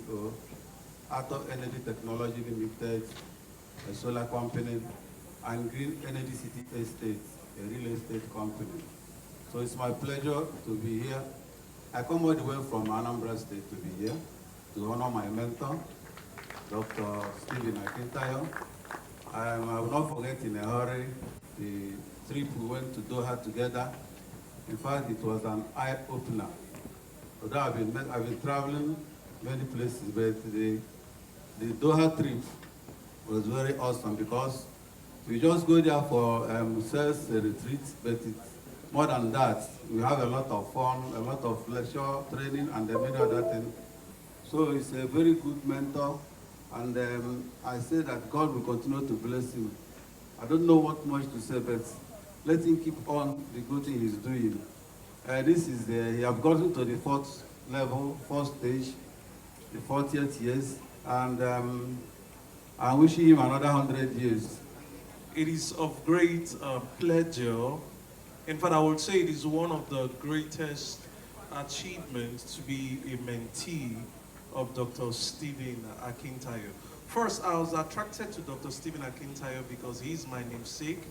CEO, Atom Energy Technology Limited, a solar company, and Green Energy City Estates, a real estate company. So it's my pleasure to be here. I come all the way from Anambra State to be here to honor my mentor, Dr. Stephen Akintayo. I will not forget in a hurry the trip we went to Doha together. In fact, it was an eye-opener. Although I've been traveling many places, but the Doha trip was very awesome because we just go there for sales retreat, but it's more than that. We have a lot of fun, a lot of lecture, training, and many other things. So it's a very good mentor, and I say that God will continue to bless him. I don't know what much to say, but let him keep on the good thing he's doing. He have gotten to the fourth level, fourth stage, the 40th years, and I'm wishing him another 100 years. It is of great pleasure. In fact, I would say it is one of the greatest achievements to be a mentee of Dr. Stephen Akintayo. First, I was attracted to Dr. Stephen Akintayo because he's my namesake.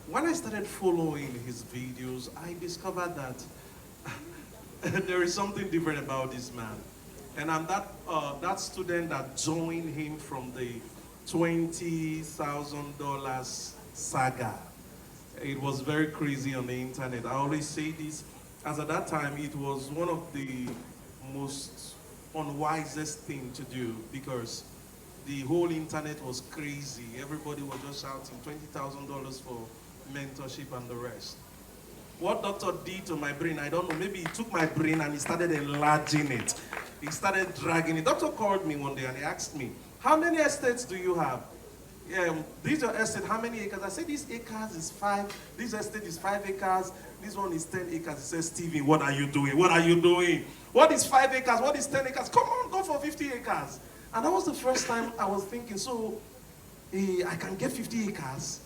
When I started following his videos, I discovered that there is something different about this man. And I'm that student that joined him from the $20,000 saga. It was very crazy on the internet. I always say this, as at that time, it was one of the most unwisest thing to do because the whole internet was crazy. Everybody was just shouting $20,000 for mentorship and the rest. What doctor did to my brain, I don't know. Maybe he took my brain and he started enlarging it. He started dragging it. Doctor called me one day and he asked me, how many estates do you have? This your estate, how many acres? I said, this acres is 5. This estate is 5 acres. This one is 10 acres. He said, Stephen, what are you doing? What are you doing? What is 5 acres? What is 10 acres? Come on, go for 50 acres. And that was the first time I was thinking, so I can get 50 acres.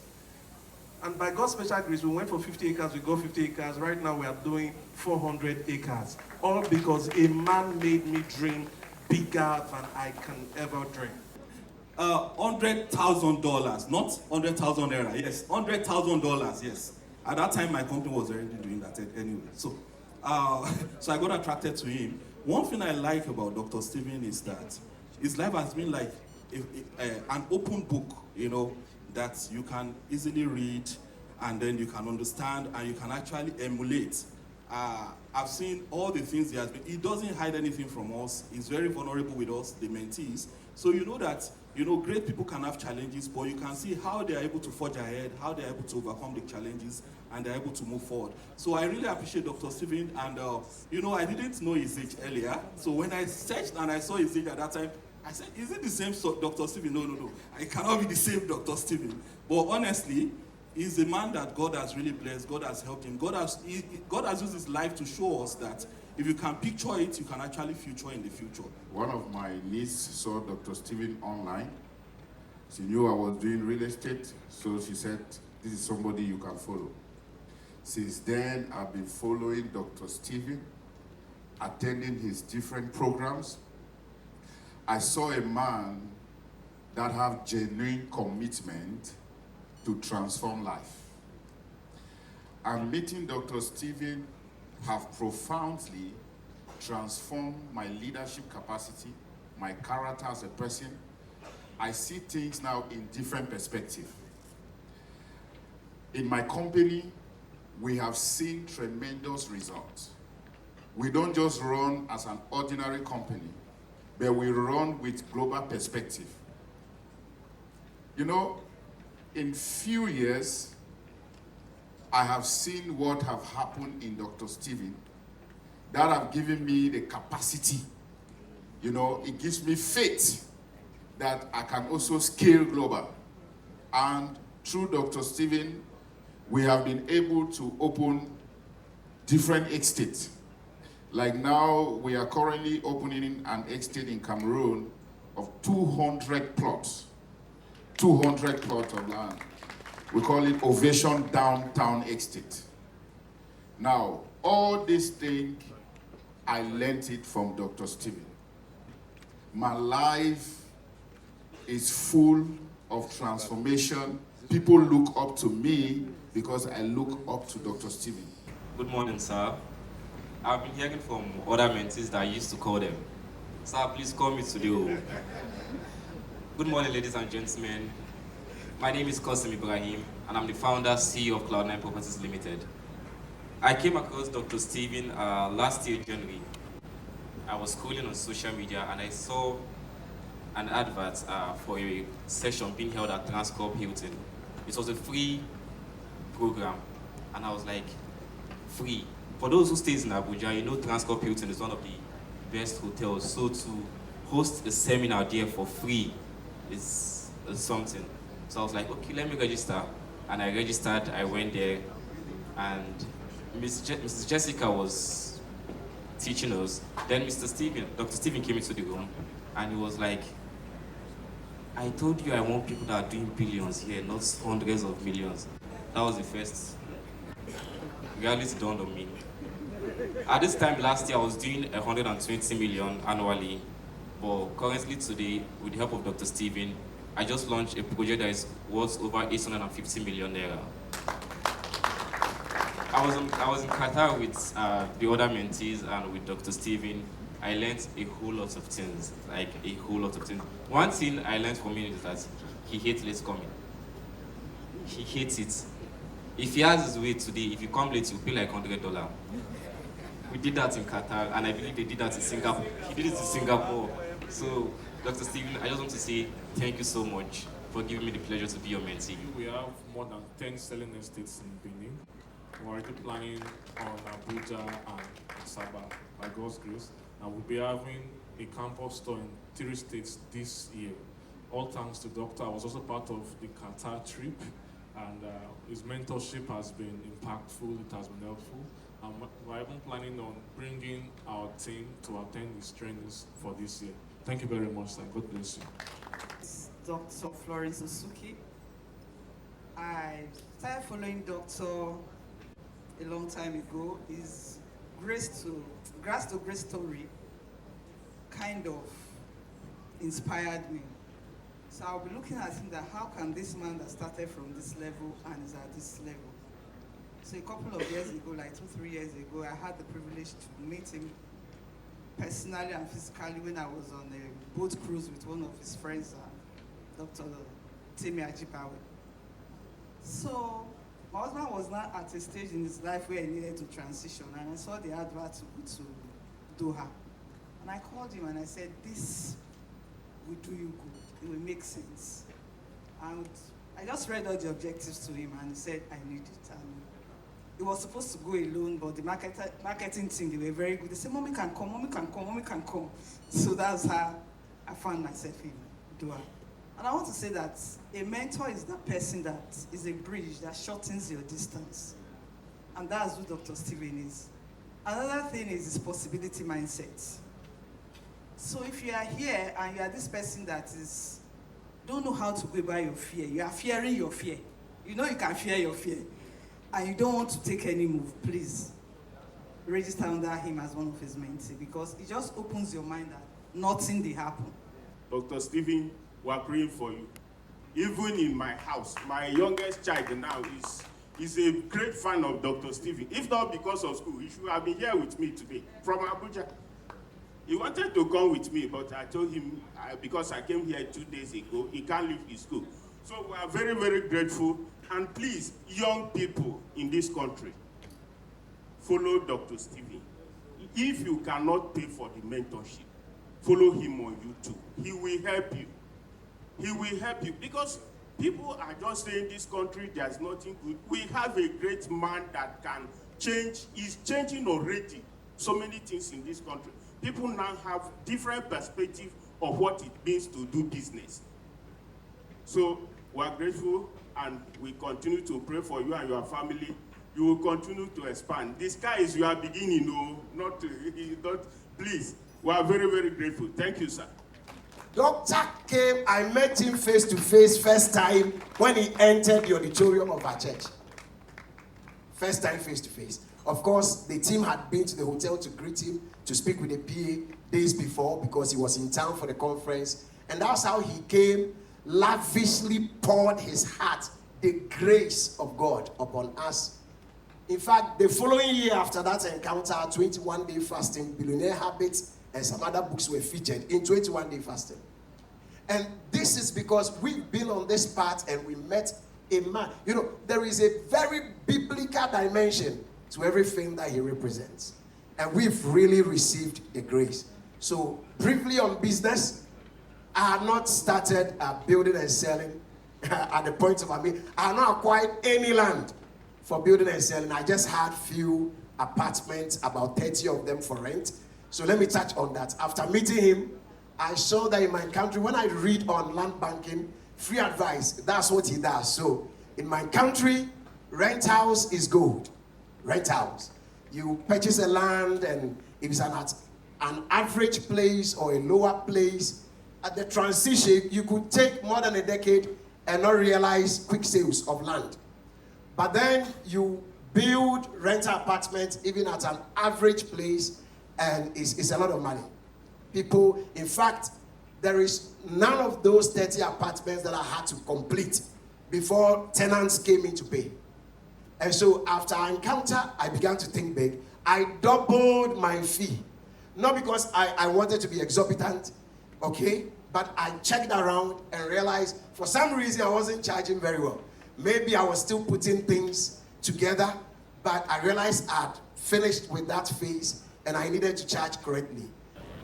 And by God's special grace, we went for 50 acres, we got 50 acres. Right now we are doing 400 acres. All because a man made me dream bigger than I can ever dream. $100,000, not 100,000 naira. Yes, $100,000. Yes. At that time, my company was already doing that anyway. So I got attracted to him. One thing I like about Dr. Stephen is that his life has been like an open book, that you can easily read and then you can understand and you can actually emulate. I've seen all the things he has been. He doesn't hide anything from us. He's very vulnerable with us, the mentees. So you know that, great people can have challenges, but you can see how they are able to forge ahead, how they are able to overcome the challenges, and they're able to move forward. So I really appreciate Dr. Stephen, and I didn't know his age earlier. So when I searched and I saw his age at that time, I said, is it the same Dr. Stephen? No. I cannot be the same Dr. Stephen. But honestly, he's a man that God has really blessed. God has helped him. God has used his life to show us that if you can picture it, you can actually future in the future. One of my nieces saw Dr. Stephen online. She knew I was doing real estate, so she said, this is somebody you can follow. Since then, I've been following Dr. Stephen, attending his different programs. I saw a man that have genuine commitment to transform life. And meeting Dr. Stephen have profoundly transformed my leadership capacity, my character as a person. I see things now in different perspective. In my company, we have seen tremendous results. We don't just run as an ordinary company, but we run with global perspective. In few years, I have seen what have happened in Dr. Stephen that have given me the capacity. It gives me faith that I can also scale global. And through Dr. Stephen, we have been able to open different estates. Like now, we are currently opening an estate in Cameroon of 200 plots. 200 plots of land. We call it Ovation Downtown Estate. Now, all these things, I learned it from Dr. Stephen. My life is full of transformation. People look up to me because I look up to Dr. Stephen. Good morning, sir. I've been hearing from other mentees that I used to call them. Sir, please call me today. Good morning, ladies and gentlemen. My name is Qasim Ibrahim, and I'm the founder, CEO of Cloud9 Properties Limited. I came across Dr. Stephen last year, January. I was scrolling on social media, and I saw an advert for a session being held at Transcorp Hilton. It was a free program, and I was like, free? For those who stays in Abuja, you know Transcorp Hilton is one of the best hotels, so to host a seminar there for free is something. So I was like, okay, let me register. And I registered, I went there, and Mrs. Jessica was teaching us. Then Dr. Stephen came into the room, and he was like, I told you I want people that are doing billions here, not hundreds of millions. That was the first reality dawned on me. At this time last year, I was doing 120 million annually, but currently today, with the help of Dr. Stephen, I just launched a project that is worth over 850 million naira. I was in Qatar with the other mentees and with Dr. Stephen. I learned a whole lot of things, like a whole lot of things. One thing I learned from him is that he hates late coming. He hates it. If he has his way today, if you come late, you pay like $100. We did that in Qatar, and I believe they did that in Singapore. He did it in Singapore. So, Dr. Stephen, I just want to say thank you so much for giving me the pleasure to be your mentee. We have more than 10 selling estates in Benin. We're already planning on Abuja and Saba, by God's grace. And we'll be having a campus store in 3 states this year. All thanks to Doctor. I was also part of the Qatar trip, and his mentorship has been impactful, it has been helpful. And we're even planning on bringing our team to attend his trainings for this year. Thank you very much, sir. God bless you. Dr. Florence Osuki. I started following Doctor a long time ago. His grace to grace story kind of inspired me. So I'll be looking at him that how can this man that started from this level and is at this level. So a couple of years ago, like 2-3 years ago, I had the privilege to meet him personally and physically when I was on a boat cruise with one of his friends, Dr. Timi Ajibawe. So my husband was not at a stage in his life where he needed to transition, and I saw the advert to go to Doha. And I called him and I said, this will do you good, it will make sense. And I just read all the objectives to him, and he said, I need it. And he was supposed to go alone, but the marketing team, they were very good. They said, Mommy can come, Mommy can come, Mommy can come. So that's how I found myself in Doha. And I want to say that a mentor is that person that is a bridge that shortens your distance. And that's who Dr. Stephen is. Another thing is his possibility mindset. So if you are here and you are this person that don't know how to go by your fear, you are fearing your fear. You know you can fear your fear. And you don't want to take any move, please register under him as one of his mentees, because it just opens your mind that nothing will happen. Dr. Stephen, we are praying for you. Even in my house, my youngest child now is a great fan of Dr. Stephen. If not because of school, he should have been here with me today from Abuja. He wanted to come with me, but I told him, because I came here 2 days ago, he can't leave his school. So we are very, very grateful. And please, young people in this country, follow Dr. Stephen. If you cannot pay for the mentorship, follow him on YouTube. He will help you. He will help you, because people are just saying this country, there's nothing good. We have a great man that can change, is changing already so many things in this country. People now have different perspective of what it means to do business. So we are grateful, and we continue to pray for you and your family. You will continue to expand. The sky is your beginning, no, not, please. We are very, very grateful. Thank you, sir. Doctor came, I met him face to face first time when he entered the auditorium of our church. First time face to face. Of course, the team had been to the hotel to greet him, to speak with the PA. days before because he was in town for the conference. And that's how he came, lavishly poured his heart, the grace of God upon us. In fact, the following year after that encounter, 21-day fasting, Billionaire Habits, and some other books were featured in 21-day fasting. And this is because we've been on this path and we met a man. You know, there is a very biblical dimension to everything that he represents. And we've really received the grace. So, briefly on business, I have not started building and selling at the point of, I have not acquired any land for building and selling. I just had few apartments, about 30 of them for rent. So let me touch on that. After meeting him, I saw that in my country, when I read on land banking, free advice, that's what he does. So in my country, rent house is gold. Rent house. You purchase a land, and if it's an average place or a lower place, at the transition, you could take more than a decade and not realize quick sales of land. But then you build rental apartments even at an average place, and it's a lot of money. People, in fact, there is none of those 30 apartments that I had to complete before tenants came in to pay. And so after our encounter, I began to think big. I doubled my fee. Not because I wanted to be exorbitant, okay? But I checked around and realized for some reason I wasn't charging very well. Maybe I was still putting things together, but I realized I'd finished with that phase and I needed to charge correctly.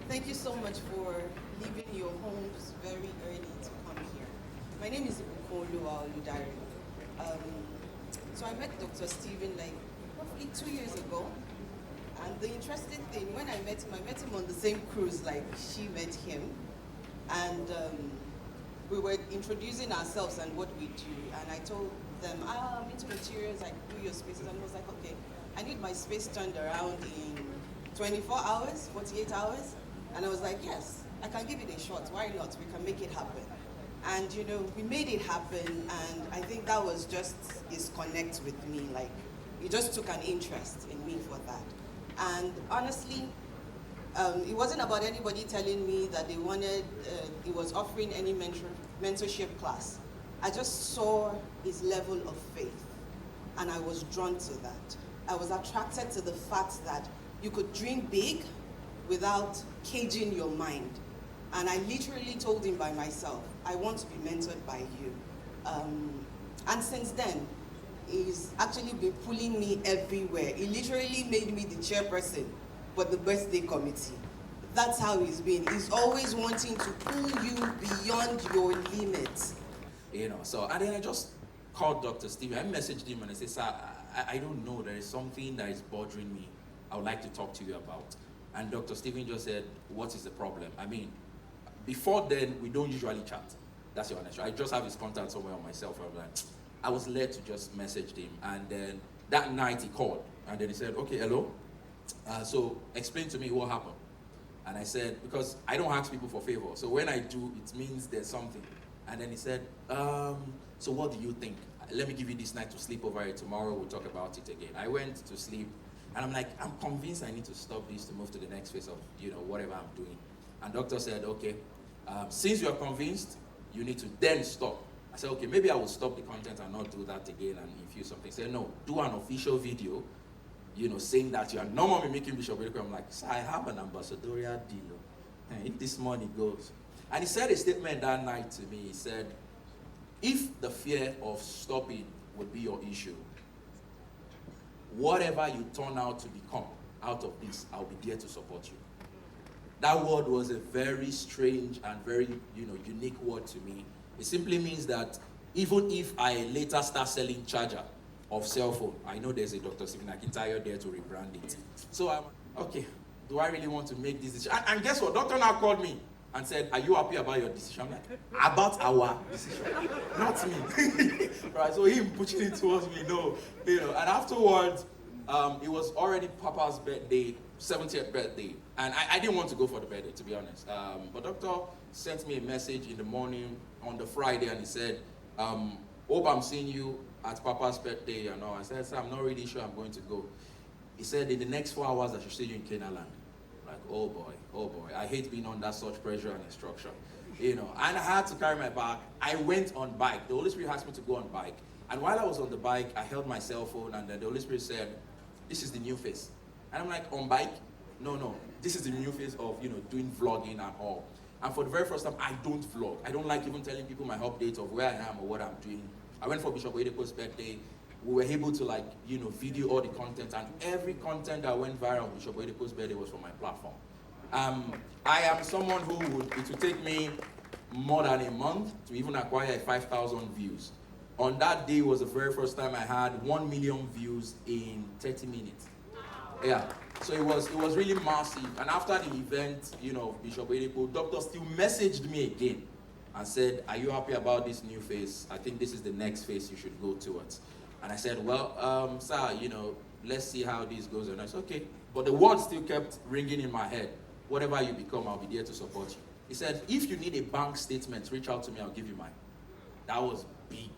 Thank you so much for leaving your homes very early to come here. My name is Ukoluwa Oludare. So I met Dr. Stephen like roughly 2 years ago. And the interesting thing, when I met him on the same cruise like she met him. And we were introducing ourselves and what we do. And I told them, I'm into materials, I do your spaces. And he was like, okay, I need my space turned around in 24 hours, 48 hours. And I was like, yes, I can give it a shot. Why not? We can make it happen. And, you know, we made it happen. And I think that was just his connect with me. Like, he just took an interest in me for that. And honestly, it wasn't about anybody telling me that they wanted, he was offering any mentorship class. I just saw his level of faith, and I was drawn to that. I was attracted to the fact that you could dream big without caging your mind. And I literally told him by myself, I want to be mentored by you. And since then, he's actually been pulling me everywhere. He literally made me the chairperson for the birthday committee. That's how he's been. He's always wanting to pull you beyond your limits. You know, so, and then I just called Dr. Stephen. I messaged him and I said, sir, I don't know, there is something that is bothering me. I would like to talk to you about. And Dr. Stephen just said, what is the problem? I mean, before then, we don't usually chat. That's your honest. I just have his contact somewhere on my cell phone. I was led to just message him. And then that night he called. And then he said, okay, hello. So explain to me what happened. And I said, because I don't ask people for favor. So when I do, it means there's something. And then he said, so what do you think? Let me give you this night to sleep over it. Tomorrow we'll talk about it again. I went to sleep. And I'm like, I'm convinced I need to stop this to move to the next phase of, whatever I'm doing. And doctor said, okay, since you're convinced, you need to then stop. I said, okay, maybe I will stop the content and not do that again and infuse something. He said, no, do an official video, saying that you are no more making Bishop Eriko. I'm like, sir, I have an ambassadorial deal. And if this money goes. And he said a statement that night to me. He said, if the fear of stopping would be your issue, whatever you turn out to become out of this, I'll be there to support you. That word was a very strange and very, unique word to me. It simply means that even if I later start selling charger of cell phone, I know there's a Dr. Stephen Akintayo there to rebrand it. So I'm, okay, do I really want to make this decision? And guess what? Doctor now called me and said, are you happy about your decision? I'm like, about our decision, not me. Right, so him pushing it towards me, no. And afterwards, it was already Papa's birthday, 70th birthday. And I didn't want to go for the birthday, to be honest. But doctor sent me a message in the morning on the Friday, and he said, hope I'm seeing you at Papa's birthday. I said, sir, I'm not really sure I'm going to go. He said, in the next 4 hours, I should see you in Canaan land. Right? oh boy, I hate being under such pressure and instruction. And I had to carry my bag. I went on bike. The Holy Spirit asked me to go on bike. And while I was on the bike, I held my cell phone, and then the Holy Spirit said, this is the new phase. And I'm like, on bike? No. This is the new phase of, doing vlogging and all. And for the very first time, I don't vlog. I don't like even telling people my updates of where I am or what I'm doing. I went for Bishop Oyedepo's birthday. We were able to video all the content, and every content that went viral on Bishop Oyedepo's birthday was from my platform. I am someone it would take me more than a month to even acquire 5,000 views. On that day was the very first time I had 1 million views in 30 minutes. Yeah, so it was really massive. And after the event, Bishop Oyedepo, Doctor still messaged me again and said, are you happy about this new phase? I think this is the next phase you should go towards. And I said, well, sir, let's see how this goes. And I said, okay. But the words still kept ringing in my head. Whatever you become, I'll be there to support you. He said, if you need a bank statement, reach out to me, I'll give you mine. That was big,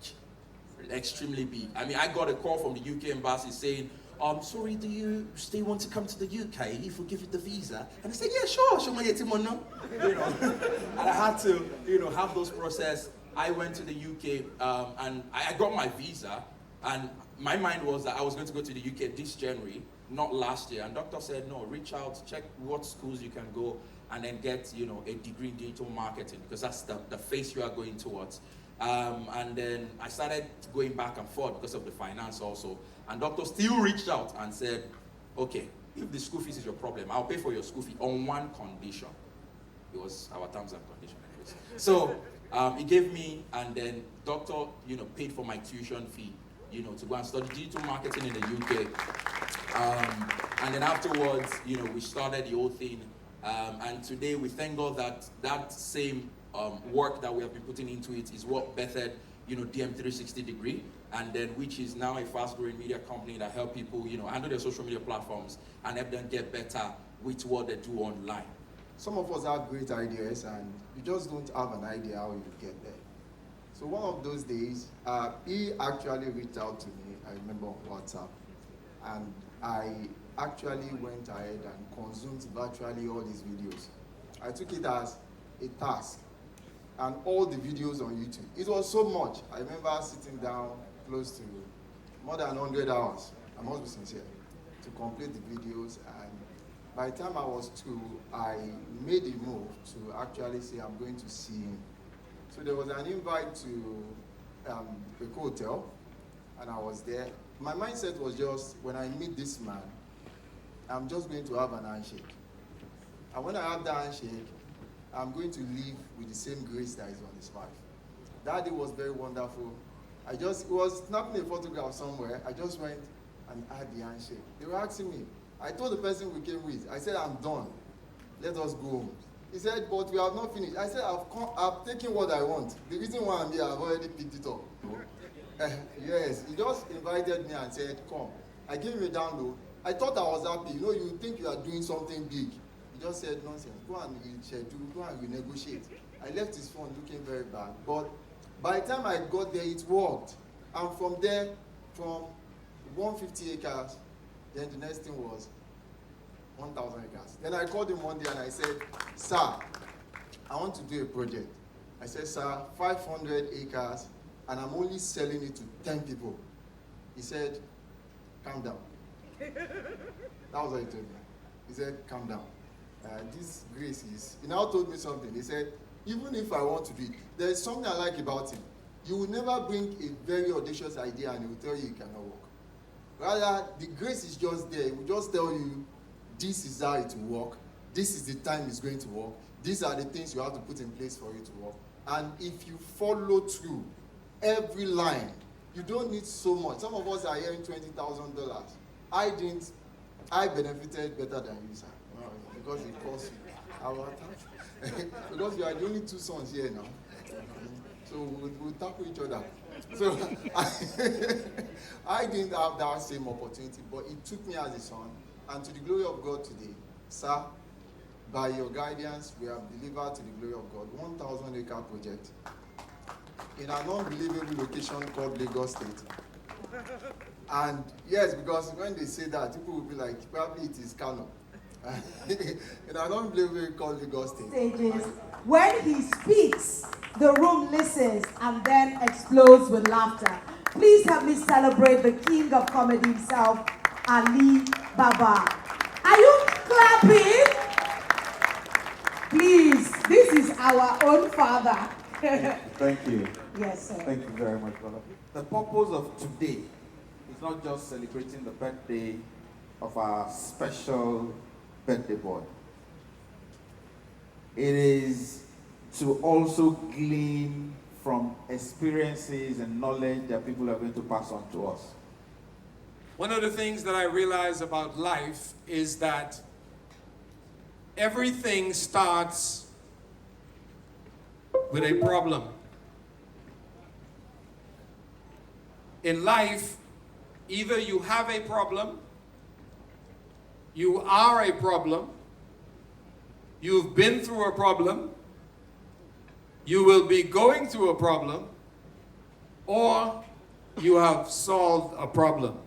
extremely big. I mean, I got a call from the UK embassy saying, sorry, do you still want to come to the UK if we give you the visa? And I said, yeah, sure, show my Timon. And I had to, have those process. I went to the UK and I got my visa, and my mind was that I was going to go to the UK this January, not last year. And doctor said, no, reach out, check what schools you can go, and then get, a degree in digital marketing, because that's the phase you are going towards. And then I started going back and forth because of the finance also. And doctor still reached out and said, okay, if the school fees is your problem, I'll pay for your school fee on one condition. It was our terms and conditions anyways. So he gave me, and then doctor, paid for my tuition fee, to go and study digital marketing in the UK. And then afterwards, we started the whole thing. And today we thank God that same work that we have been putting into it is what bettered, DM360 degree, and then which is now a fast-growing media company that help people, handle their social media platforms and help them get better with what they do online. Some of us have great ideas, and you just don't have an idea how you get there. So one of those days, he actually reached out to me, I remember on WhatsApp, and I actually went ahead and consumed virtually all these videos. I took it as a task, and all the videos on YouTube. It was so much. I remember sitting down close to more than 100 hours, I must be sincere, to complete the videos. And by the time I was through, I made a move to actually say I'm going to see him. So there was an invite to the hotel, and I was there. My mindset was just, when I meet this man, I'm just going to have an handshake. And when I have that handshake, I'm going to live with the same grace that is on his life. That day was very wonderful. It was snapping a photograph somewhere. I just went and had the handshake. They were asking me. I told the person we came with, I said, I'm done. Let us go home. He said, but we have not finished. I said, I've taken what I want. The reason why I'm here, I've already picked it up. Yes, he just invited me and said, come. I gave him a download. I thought I was happy. You think you are doing something big. He just said, nonsense. Go and reschedule, go and renegotiate. I left his phone looking very bad. But by the time I got there, it worked. And from there, from 150 acres, then the next thing was 1,000 acres. Then I called him one day and I said, sir, I want to do a project. I said, sir, 500 acres, and I'm only selling it to 10 people. He said, calm down. That was what he told me. He said, calm down. This grace is, he now told me something. He said, even if I want to do it, there is something I like about him. You will never bring a very audacious idea and he will tell you it cannot work. Rather, the grace is just there. It will just tell you, this is how it will work. This is the time it's going to work. These are the things you have to put in place for it to work. And if you follow through every line, you don't need so much. Some of us are hearing $20,000. I benefited better than you, sir. Because it costs you. Because you are the only two sons here now. So we'll tackle each other. So I didn't have that same opportunity, but it took me as a son. And to the glory of God today, sir, by your guidance, we have delivered to the glory of God 1,000 acre project in an unbelievable location called Lagos State. And yes, because when they say that, people will be like, probably it is Kano. And I don't believe we call Lagos State. Stages. When he speaks, the room listens and then explodes with laughter. Please help me celebrate the king of comedy himself, Ali Baba. Are you clapping? Please, this is our own father. Thank you. Yes, sir. Thank you very much, brother. The purpose of today is not just celebrating the birthday of our special birthday boy. It is to also glean from experiences and knowledge that people are going to pass on to us. One of the things that I realize about life is that everything starts with a problem. In life, either you have a problem, you are a problem, you've been through a problem, you will be going through a problem, or you have solved a problem.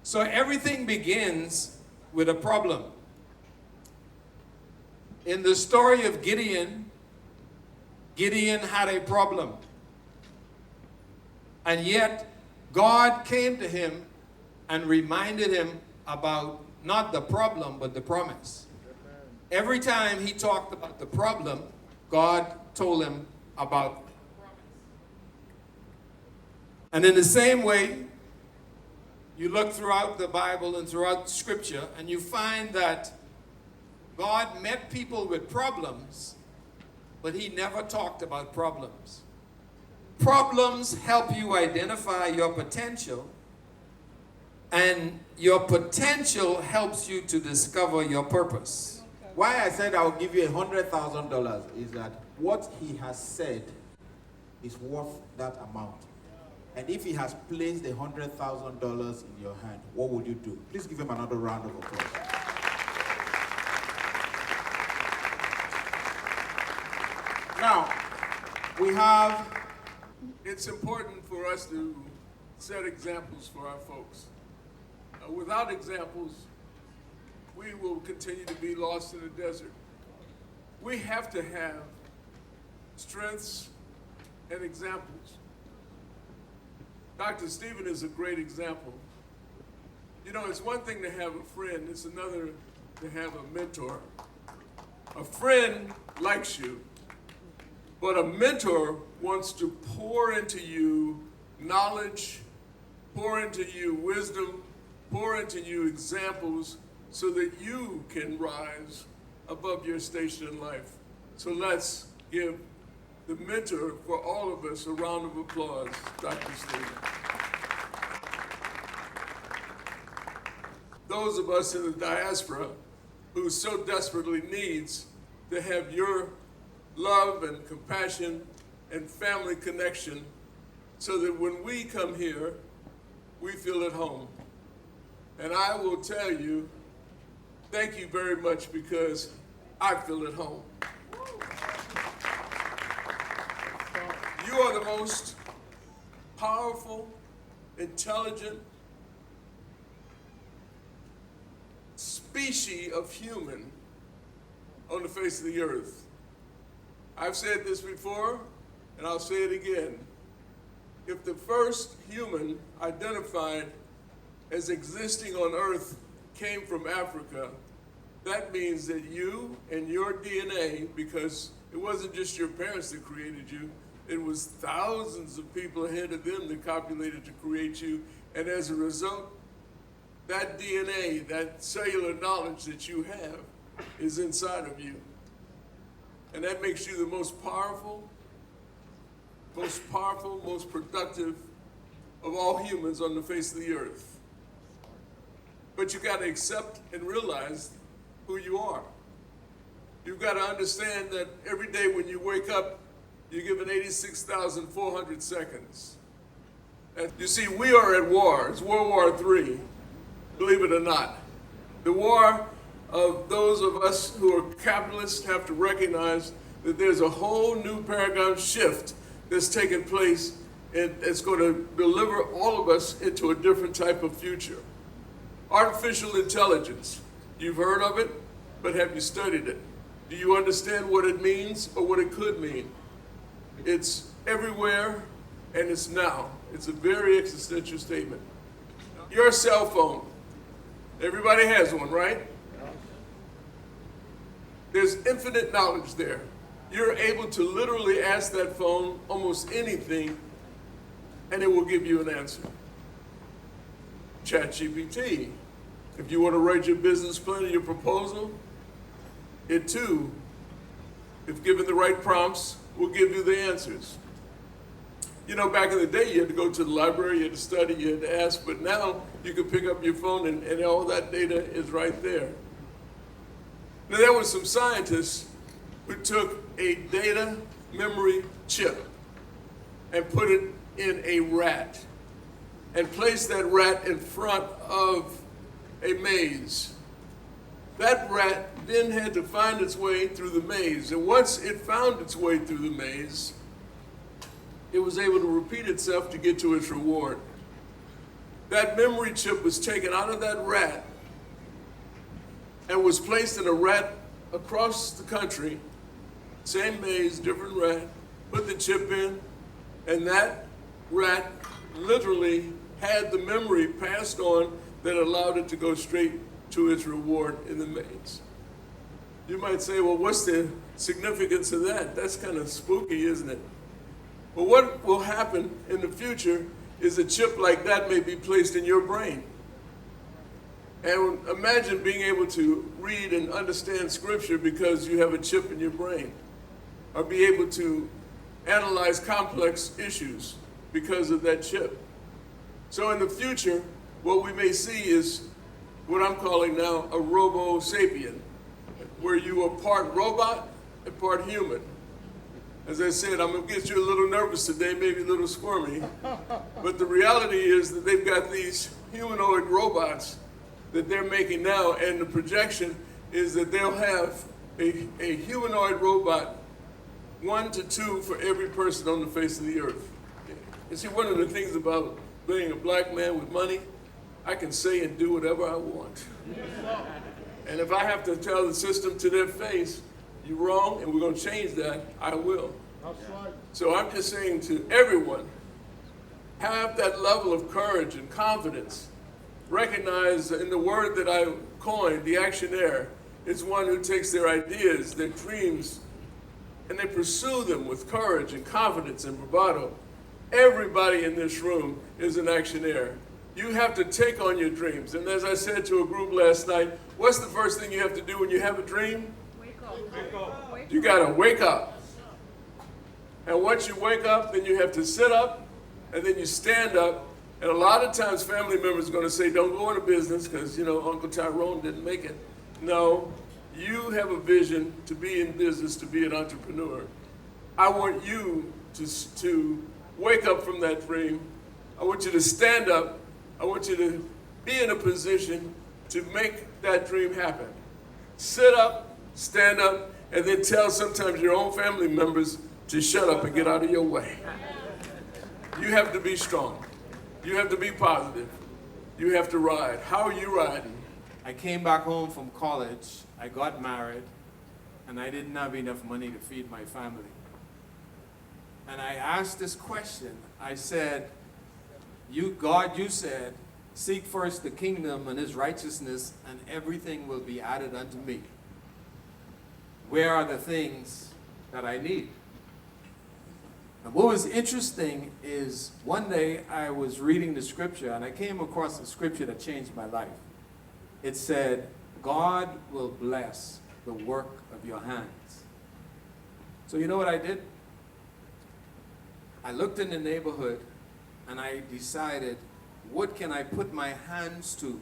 So everything begins with a problem. In the story of Gideon, Gideon had a problem. And yet, God came to him and reminded him about not the problem, but the promise. Every time he talked about the problem, God told him about the promise. And in the same way, you look throughout the Bible and throughout Scripture, and you find that God met people with problems, but he never talked about problems. Problems help you identify your potential, and your potential helps you to discover your purpose. Why I said I'll give you $100,000 is that what he has said is worth that amount. And if he has placed $100,000 in your hand, what would you do? Please give him another round of applause. Now, it's important for us to set examples for our folks. Without examples, we will continue to be lost in the desert. We have to have strengths and examples. Dr. Stephen is a great example. You know, it's one thing to have a friend, it's another to have a mentor. A friend likes you, but a mentor wants to pour into you knowledge, pour into you wisdom, pour into you examples so that you can rise above your station in life. So let's give the mentor for all of us a round of applause, Dr. Stephen. Those of us in the diaspora who so desperately needs to have your love and compassion and family connection so that when we come here, we feel at home. And I will tell you, thank you very much because I feel at home. You are the most powerful, intelligent species of human on the face of the earth. I've said this before, and I'll say it again. If the first human identified as existing on Earth came from Africa, that means that you and your DNA, because it wasn't just your parents that created you, it was thousands of people ahead of them that copulated to create you, and as a result, that DNA, that cellular knowledge that you have is inside of you. And that makes you the most powerful, most productive of all humans on the face of the earth. But you got to accept and realize who you are. You've got to understand that every day when you wake up, you're given 86,400 seconds. And you see, we are at war. It's World War III, believe it or not. The war of those of us who are capitalists have to recognize that there's a whole new paradigm shift that's taking place, and it's going to deliver all of us into a different type of future. Artificial intelligence. You've heard of it, but have you studied it? Do you understand what it means or what it could mean? It's everywhere and it's now. It's a very existential statement. Your cell phone, everybody has one, right? There's infinite knowledge there. You're able to literally ask that phone almost anything and it will give you an answer. ChatGPT, if you want to write your business plan or your proposal, it too, if given the right prompts, will give you the answers. You know, back in the day, you had to go to the library, you had to study, you had to ask, but now you can pick up your phone and all that data is right there. Now, there were some scientists who took a data memory chip and put it in a rat and placed that rat in front of a maze. That rat then had to find its way through the maze. And once it found its way through the maze, it was able to repeat itself to get to its reward. That memory chip was taken out of that rat and was placed in a rat across the country, same maze, different rat, put the chip in, and that rat literally had the memory passed on that allowed it to go straight to its reward in the maze. You might say, well, what's the significance of that? That's kind of spooky, isn't it? But what will happen in the future is a chip like that may be placed in your brain. And imagine being able to read and understand scripture because you have a chip in your brain, or be able to analyze complex issues because of that chip. So in the future, what we may see is what I'm calling now a robo-sapien, where you are part robot and part human. As I said, I'm gonna get you a little nervous today, maybe a little squirmy, but the reality is that they've got these humanoid robots that they're making now, and the projection is that they'll have a humanoid robot, 1 to 2 for every person on the face of the earth. You see, one of the things about being a black man with money, I can say and do whatever I want. And if I have to tell the system to their face, you're wrong, and we're going to change that, I will. That's right. So I'm just saying to everyone, have that level of courage and confidence. Recognize in the word that I coined, the actionaire, is one who takes their ideas, their dreams, and they pursue them with courage and confidence and bravado. Everybody in this room is an actionaire. You have to take on your dreams. And as I said to a group last night, what's the first thing you have to do when you have a dream? Wake up. You gotta wake up. And once you wake up, then you have to sit up, and then you stand up. And a lot of times family members are gonna say, don't go into business because, you know, Uncle Tyrone didn't make it. No, you have a vision to be in business, to be an entrepreneur. I want you to wake up from that dream. I want you to stand up. I want you to be in a position to make that dream happen. Sit up, stand up, and then tell sometimes your own family members to shut up and get out of your way. You have to be strong. You have to be positive. You have to ride. How are you riding? I came back home from college, I got married, and I didn't have enough money to feed my family. And I asked this question. I said, God, you said, seek first the kingdom and his righteousness, and everything will be added unto me. Where are the things that I need? And what was interesting is one day I was reading the scripture, and I came across a scripture that changed my life. It said, God will bless the work of your hands. So you know what I did? I looked in the neighborhood and I decided, what can I put my hands to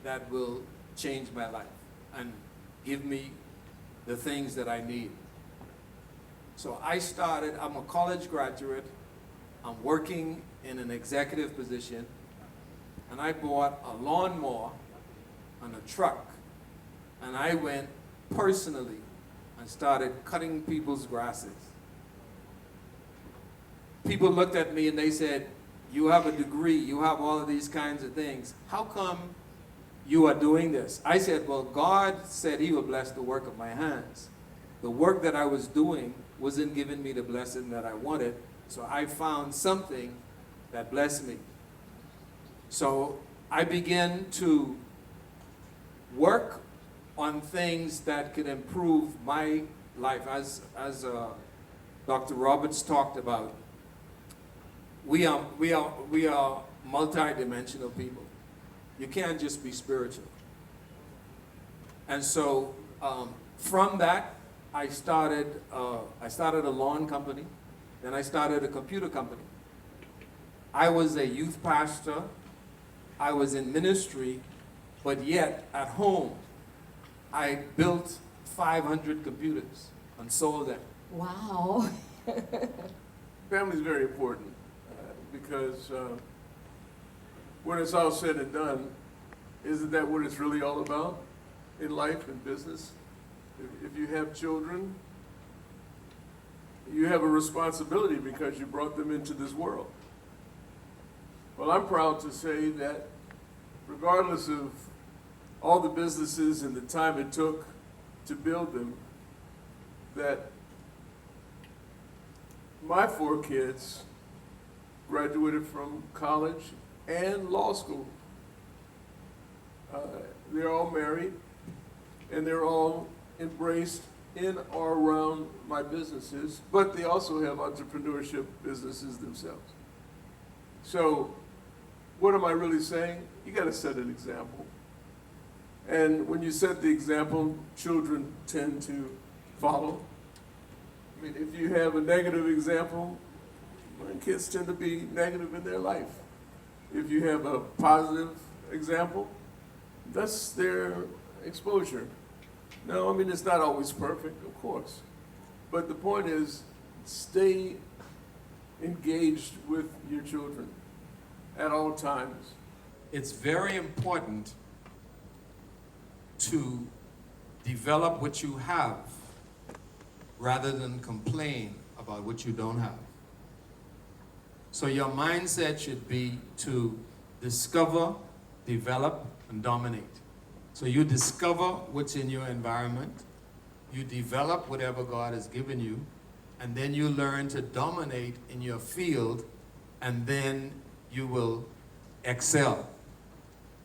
that will change my life and give me the things that I need? So I started, I'm a college graduate, I'm working in an executive position, and I bought a lawnmower and a truck, and I went personally and started cutting people's grasses. People looked at me and they said, you have a degree, you have all of these kinds of things. How come you are doing this. I said, well, God said he will bless the work of my hands. The work that I was doing wasn't giving me the blessing that I wanted, so I found something that blessed me. So I began to work on things that could improve my life. As Dr. Roberts talked about, we are multi-dimensional people. You can't just be spiritual. And so from that, I started a lawn company, then I started a computer company. I was a youth pastor, I was in ministry, but yet at home, I built 500 computers and sold them. Wow. Family is very important because when it's all said and done, isn't that what it's really all about in life and business? If you have children, you have a responsibility because you brought them into this world. Well, I'm proud to say that regardless of all the businesses and the time it took to build them, that my 4 kids graduated from college and law school. They're all married, and they're all embraced in or around my businesses, but they also have entrepreneurship businesses themselves. So what am I really saying? You got to set an example. And when you set the example, children tend to follow. I mean, if you have a negative example, kids tend to be negative in their life. If you have a positive example, that's their exposure. No, I mean, it's not always perfect, of course. But the point is, stay engaged with your children at all times. It's very important to develop what you have rather than complain about what you don't have. So your mindset should be to discover, develop, and dominate. So you discover what's in your environment, you develop whatever God has given you, and then you learn to dominate in your field, and then you will excel.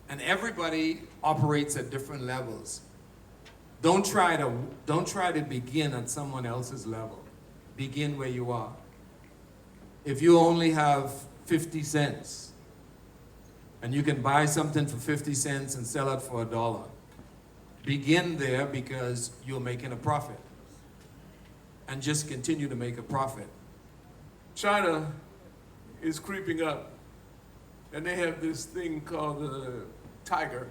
And everybody operates at different levels. Don't try to begin at someone else's level. Begin where you are. If you only have 50 cents, and you can buy something for 50 cents and sell it for $1, begin there because you're making a profit. And just continue to make a profit. China is creeping up, and they have this thing called the tiger.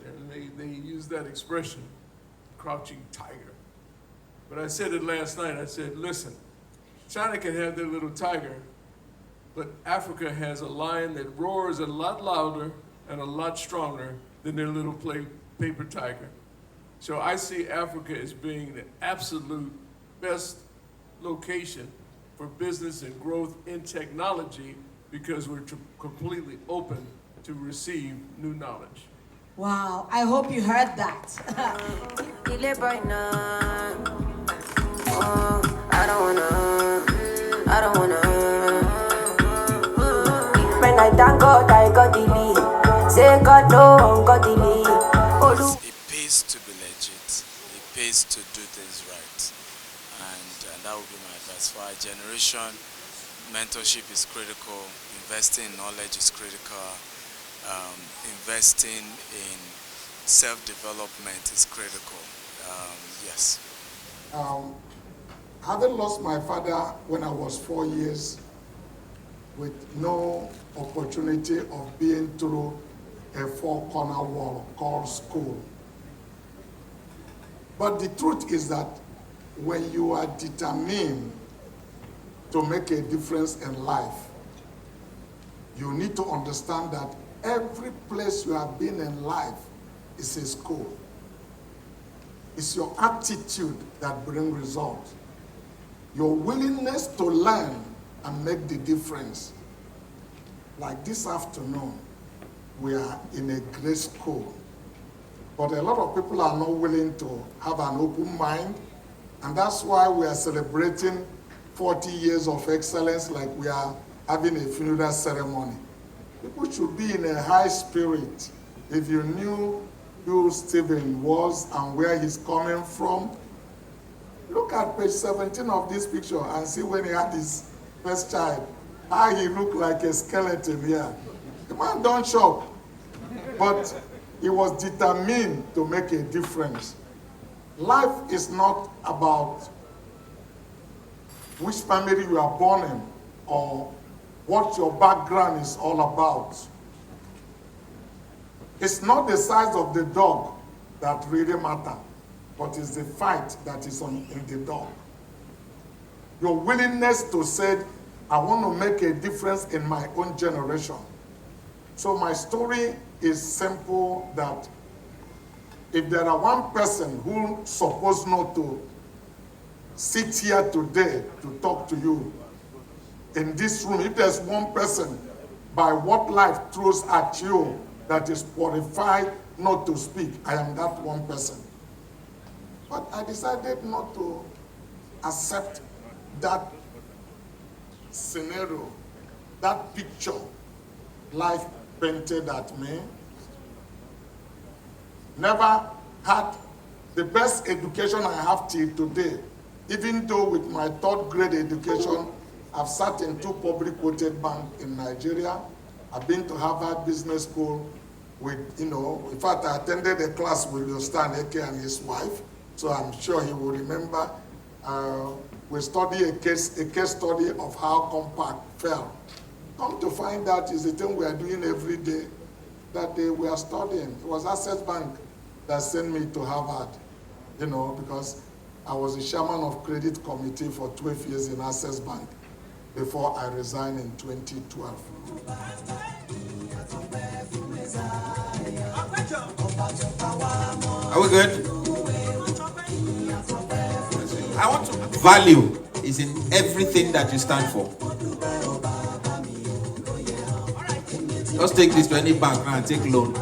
And they use that expression, crouching tiger. But I said it last night, I said, listen, China can have their little tiger, but Africa has a lion that roars a lot louder and a lot stronger than their little paper tiger. So I see Africa as being the absolute best location for business and growth in technology because we're completely open to receive new knowledge. Wow, I hope you heard that. I don't wanna. When I thank God, I got the lead. Say God no, got the lead. It pays to be legit. It pays to do things right, and that would be my advice for our generation. Mentorship is critical. Investing in knowledge is critical. Investing in self-development is critical. Yes. Having lost my father when I was 4 years with no opportunity of being through a four-corner wall called school. But the truth is that when you are determined to make a difference in life, you need to understand that every place you have been in life is a school. It's your attitude that brings results. Your willingness to learn and make the difference. Like this afternoon, we are in a great school. But a lot of people are not willing to have an open mind, and that's why we are celebrating 40 years of excellence like we are having a funeral ceremony. People should be in a high spirit. If you knew who Stephen was and where he's coming from, look at page 17 of this picture and see when he had his first child, how he looked like a skeleton here. The man don't shop, but he was determined to make a difference. Life is not about which family you are born in or what your background is all about. It's not the size of the dog that really matters, but it's the fight that is in the dog. Your willingness to say, I want to make a difference in my own generation. So my story is simple, that if there are one person who supposed not to sit here today to talk to you in this room, if there's one person by what life throws at you that is qualified not to speak, I am that one person. But I decided not to accept that scenario, that picture life painted at me. Never had the best education I have till today, even though with my third grade education, I've sat in 2 public quoted banks in Nigeria. I've been to Harvard Business School with, in fact, I attended a class with Stan Eke and his wife, so I'm sure he will remember. We studied a case study of how Compact fell. Come to find out is the thing we are doing every day. That day we are studying. It was Access Bank that sent me to Harvard, because I was the chairman of credit committee for 12 years in Access Bank before I resigned in 2012. Are we good? I want to value is in everything that you stand for. Just take this to any bank now and take loan.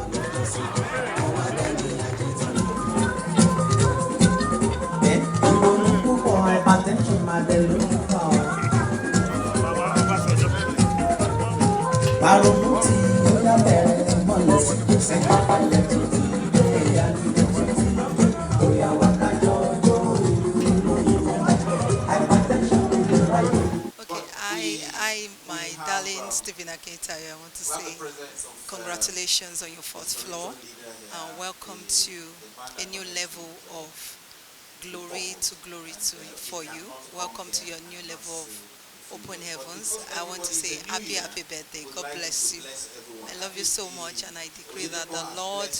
My darling Stephen Akintayo, I want to say congratulations on your 4th floor. Welcome to a new level of glory for you. Welcome to your new level of open heavens. I want to say happy birthday. God bless you. I love you so much, and I decree that the Lord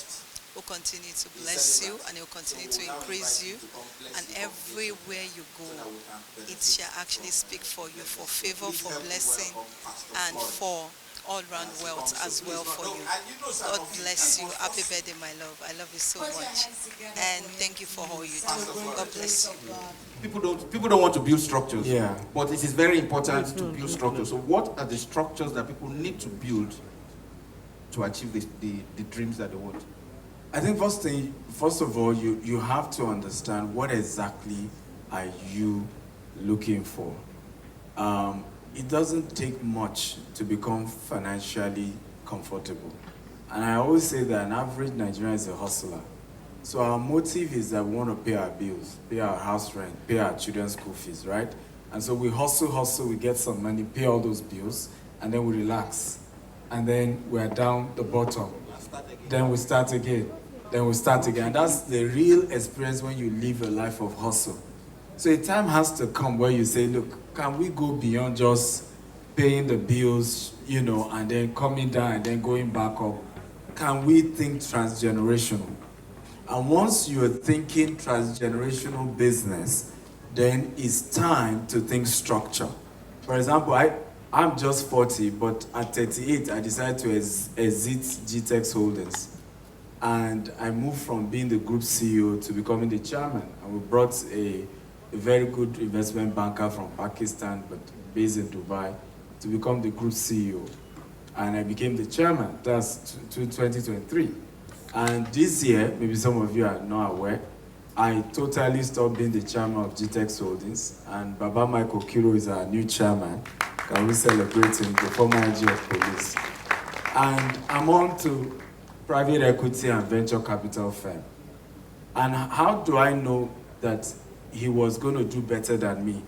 will continue to bless you, and He will continue to increase you, and everywhere you go, it shall actually speak for you, for favor, for blessing, and for all-round wealth as well for you. God bless you. Happy birthday, my love. I love you so much, and thank you for all you do. God bless you. People don't want to build structures. Yeah. But it is very important to build structures. So what are the structures that people need to build to achieve the dreams that they want? I think first of all, you have to understand what exactly are you looking for. It doesn't take much to become financially comfortable. And I always say that an average Nigerian is a hustler. So our motive is that we want to pay our bills, pay our house rent, pay our children's school fees, right? And so we hustle, we get some money, pay all those bills, and then we relax. And then we are down the bottom. Then we start again. Then we start again. And that's the real experience when you live a life of hustle. So a time has to come where you say, look, can we go beyond just paying the bills, and then coming down and then going back up? Can we think transgenerational? And once you're thinking transgenerational business, then it's time to think structure. For example, I'm just 40, but at 38, I decided to exit GTEX Holdings. And I moved from being the group CEO to becoming the chairman. And we brought a very good investment banker from Pakistan, but based in Dubai, to become the group CEO. and I became the chairman. That's 2023. And this year, maybe some of you are not aware, I totally stopped being the chairman of GTEX Holdings, and Baba Michael Kiro is our new chairman. Can we celebrate him, the former IG of police? And I'm on to private equity and venture capital firm. And how do I know that he was going to do better than me?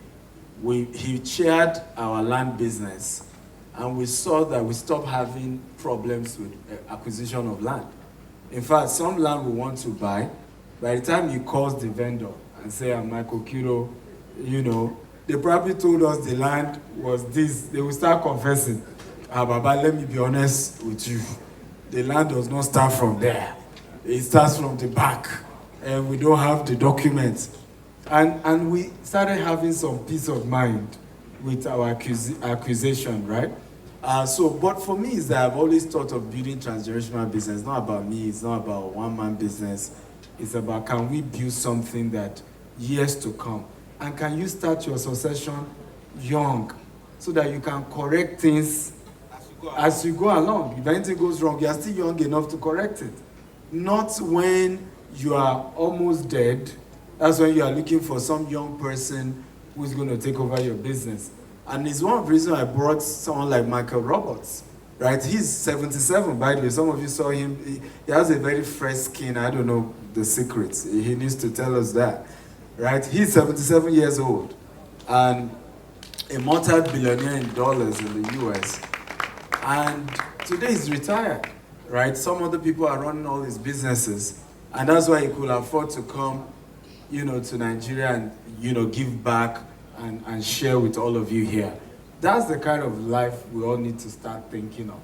He chaired our land business, and we saw that we stopped having problems with acquisition of land. In fact, some land we want to buy, by the time he calls the vendor and say, I'm Michael Kiro, you know, they probably told us the land was this. They will start confessing. Baba, let me be honest with you. The land does not start from there. It starts from the back. And we don't have the documents. And we started having some peace of mind with our accusation, right? But for me, is that I've always thought of building transgenerational business. It's not about me. It's not about one-man business. It's about, can we build something that years to come? And can you start your succession young so that you can correct things as you go along? If anything goes wrong, you are still young enough to correct it. Not when you are almost dead. That's when you are looking for some young person who's going to take over your business. And it's one of the reasons I brought someone like Michael Roberts, right? He's 77, by the way. Some of you saw him. He has a very fresh skin. I don't know the secrets. He needs to tell us that, right? He's 77 years old and a multi-billionaire in dollars in the US. And today he's retired, right? Some other people are running all his businesses, and that's why he could afford to come, you know, to Nigeria and, you know, give back and share with all of you here. That's the kind of life we all need to start thinking of.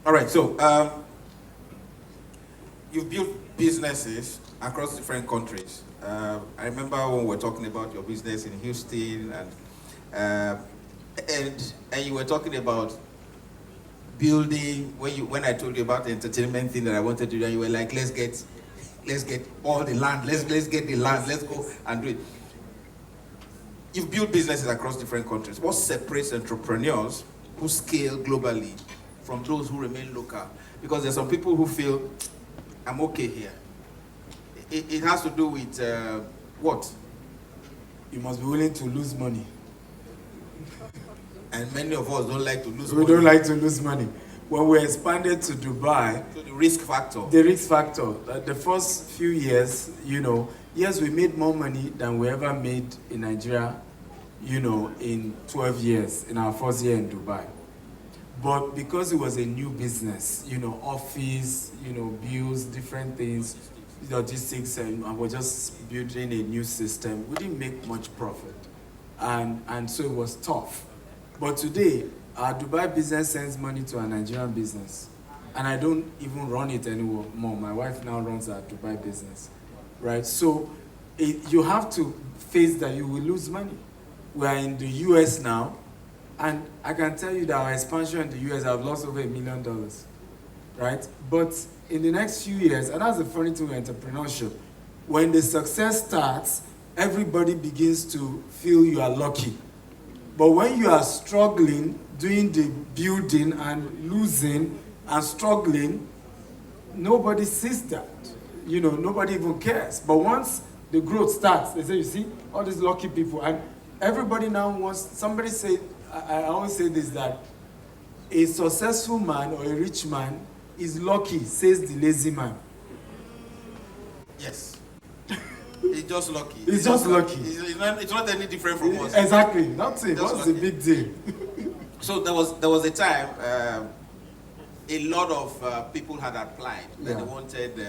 All right, so you've built businesses across different countries. I remember when we were talking about your business in Houston, and you were talking about building, when I told you about the entertainment thing that I wanted to do, and you were like, let's get all the land, let's get the land, let's go and do it. You've built businesses across different countries. What separates entrepreneurs who scale globally from those who remain local? Because there's some people who feel, I'm okay here. It has to do with what? You must be willing to lose money. And many of us don't like to lose money. We don't like to lose money. When we expanded to Dubai, so the risk factor. The risk factor. The first few years, you know, yes, we made more money than we ever made in Nigeria, you know, in 12 years, in our first year in Dubai. But because it was a new business, you know, office, you know, bills, different things, logistics, and we're just building a new system, we didn't make much profit. And so it was tough. But today, our Dubai business sends money to our Nigerian business. And I don't even run it anymore. My wife now runs our Dubai business, right? So you have to face that you will lose money. We are in the US now, and I can tell you that our expansion in the US have lost over $1 million, right? But in the next few years, and that's the funny thing with entrepreneurship, when the success starts, everybody begins to feel you are lucky. But when you are struggling, doing the building and losing and struggling, nobody sees that. You know, nobody even cares. But once the growth starts, they say, you see, all these lucky people. And everybody now wants, somebody said, I always say this, that a successful man or a rich man is lucky, says the lazy man. Yes. He's just lucky. He's just lucky. It's not any different from us. Exactly. That's it. That's the big deal. So there was a time a lot of people had applied when they wanted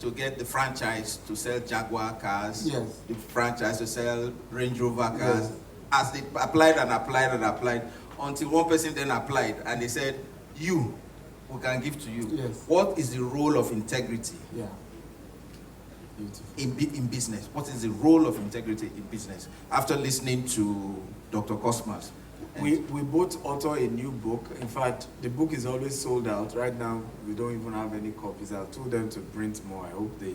to get the franchise to sell Jaguar cars, yes, the franchise to sell Range Rover cars. Yes. As they applied and applied and applied, until one person then applied and they said, you, we can give to you. Yes. What is the role of integrity? Yeah. In business? What is the role of integrity in business? After listening to Dr. Cosmas. We both author a new book. In fact, the book is always sold out. Right now, we don't even have any copies. I told them to print more. I hope they.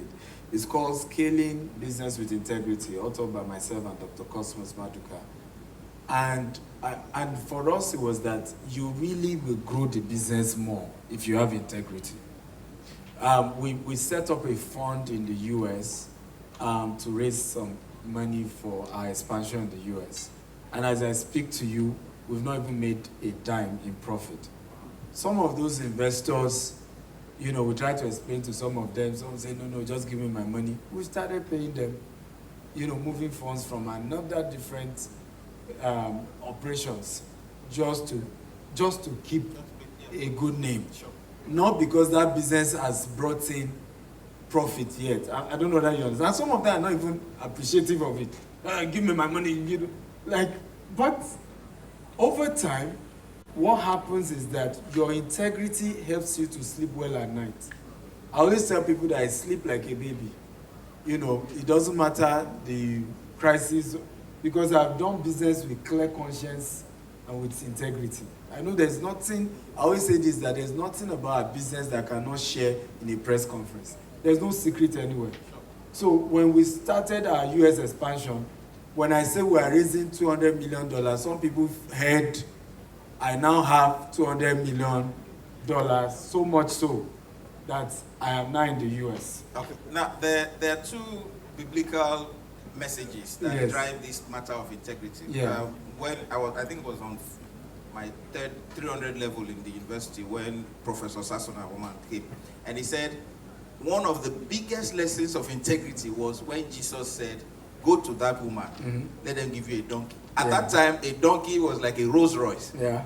It's called Scaling Business with Integrity, authored by myself and Dr. Cosmas Maduka. And for us, it was that you really will grow the business more if you have integrity. We set up a fund in the US to raise some money for our expansion in the US. And as I speak to you, we've not even made a dime in profit. Some of those investors, we try to explain to some of them. Some say, no, just give me my money. We started paying them, moving funds from another different operations just to keep a good name. Not because that business has brought in profit yet. I don't know that you understand. Some of them are not even appreciative of it. Give me my money, but over time, what happens is that your integrity helps you to sleep well at night. I always tell people that I sleep like a baby. It doesn't matter the crisis, because I've done business with clear conscience and with integrity. I know there's nothing, I always say this, that there's nothing about a business that cannot share in a press conference. There's no secret anywhere. So when we started our US expansion, when I say we are raising $200 million, some people heard I now have $200 million, so much so that I am now in the US. Okay. Now, there are two biblical messages that drive this matter of integrity. Yeah. When I think it was on my 300 level in the university when Professor Sasona Woman came, and he said one of the biggest lessons of integrity was when Jesus said, go to that woman, let them give you a donkey. At that time, a donkey was like a Rolls Royce. Yeah.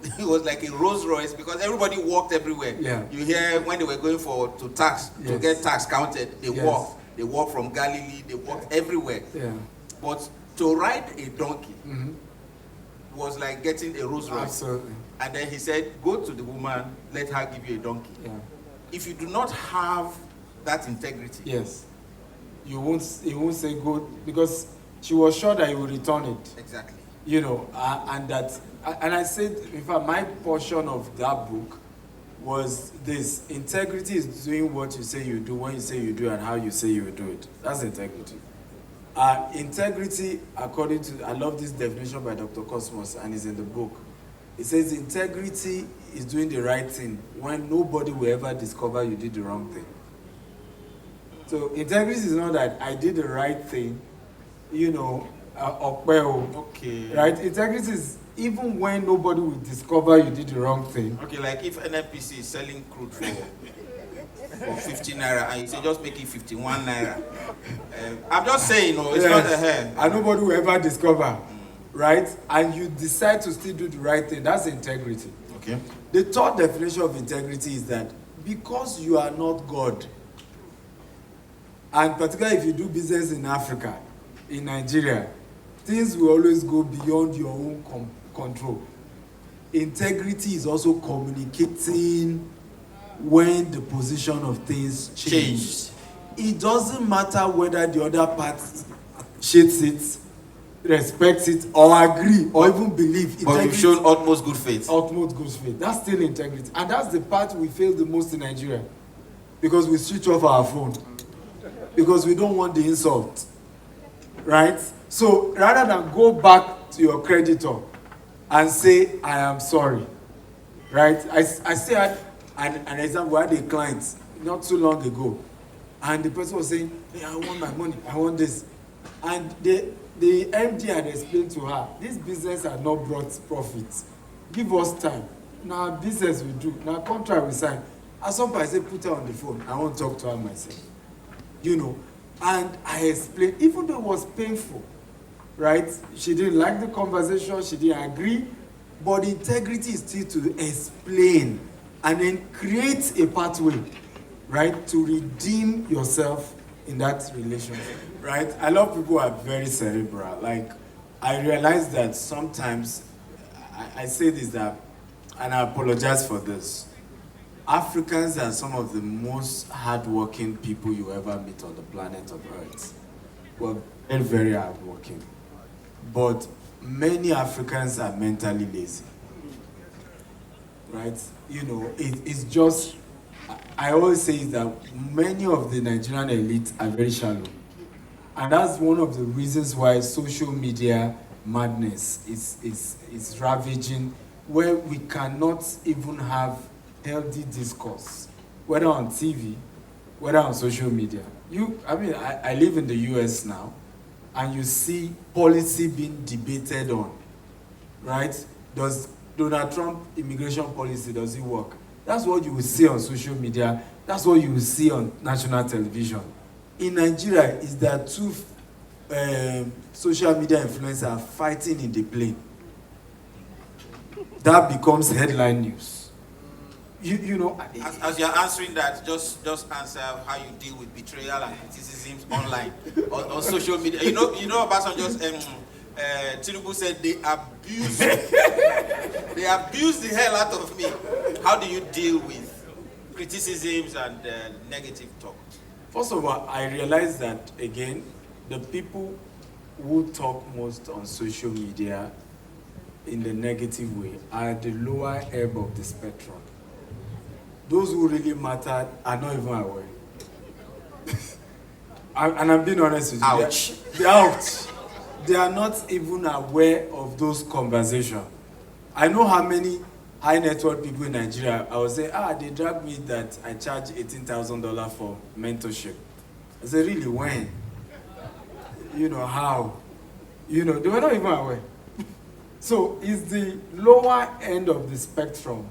It was like a Rolls Royce because everybody walked everywhere. Yeah. You hear when they were going to get tax counted, they walked. They walked from Galilee, they walked everywhere. Yeah. But to ride a donkey was like getting a Rolls Royce. Absolutely. And then he said, go to the woman, let her give you a donkey. Yeah. If you do not have that integrity, yes, you won't say go, because she was sure that you will return it. Exactly. And I said, in fact, my portion of that book was this: integrity is doing what you say you do, when you say you do, and how you say you will do it. That's integrity. Integrity, according to, I love this definition by Dr. Cosmos, and it's in the book. It says integrity is doing the right thing when nobody will ever discover you did the wrong thing. So integrity is not that I did the right thing, okay. Right? Integrity is even when nobody will discover you did the wrong thing. Okay, like if NNPC is selling crude for 50 naira and you say just make it 51 naira. I'm just saying, it's not a hand. And nobody will ever discover, right? And you decide to still do the right thing. That's integrity. Okay. The third definition of integrity is that because you are not God, and particularly if you do business in Africa, in Nigeria, things will always go beyond your own control. Integrity is also communicating when the position of things change. It doesn't matter whether the other party shades it, respects it, or agree, or even believe. But you've shown utmost good faith. Utmost good faith. That's still integrity. And that's the part we fail the most in Nigeria. Because we switch off our phone. Because we don't want the insult. Right? So rather than go back to your creditor and say, I am sorry. Right? I still had an example. I had a client not too long ago. And the person was saying, hey, I want my money. I want this. And the MD had explained to her, this business has not brought profits. Give us time. Now business we do. Now contract we sign. At some point I said, put her on the phone. I want to talk to her myself. And I explained, even though it was painful, right? She didn't like the conversation, she didn't agree, but integrity is still to explain and then create a pathway, right, to redeem yourself in that relationship, right? I love people who are very cerebral. Like, I realize that sometimes, I say this, that, and I apologize for this, Africans are some of the most hardworking people you ever meet on the planet of Earth. We're very, very hardworking. But many Africans are mentally lazy. Right? It's just, I always say that many of the Nigerian elites are very shallow. And that's one of the reasons why social media madness is ravaging, where we cannot even have healthy discourse, whether on TV, whether on social media. I live in the US now, and you see policy being debated on, right? Does Donald Trump immigration policy, does it work? That's what you will see on social media. That's what you will see on national television. In Nigeria, is there two social media influencers fighting in the plane. That becomes headline news. You know. As you're answering that, just answer how you deal with betrayal and criticisms online on social media. You know, Obasanjo Tinubu said they abuse the hell out of me. How do you deal with criticisms and negative talk? First of all, I realize that, again, the people who talk most on social media in the negative way are the lower ebb of the spectrum. Those who really matter are not even aware. And I'm being honest with you. Ouch. Ouch. They are not even aware of those conversations. I know how many high net worth people in Nigeria, I would say, they dragged me that I charge $18,000 for mentorship. I said, really, when? You know, how? You know, they were not even aware. So it's the lower end of the spectrum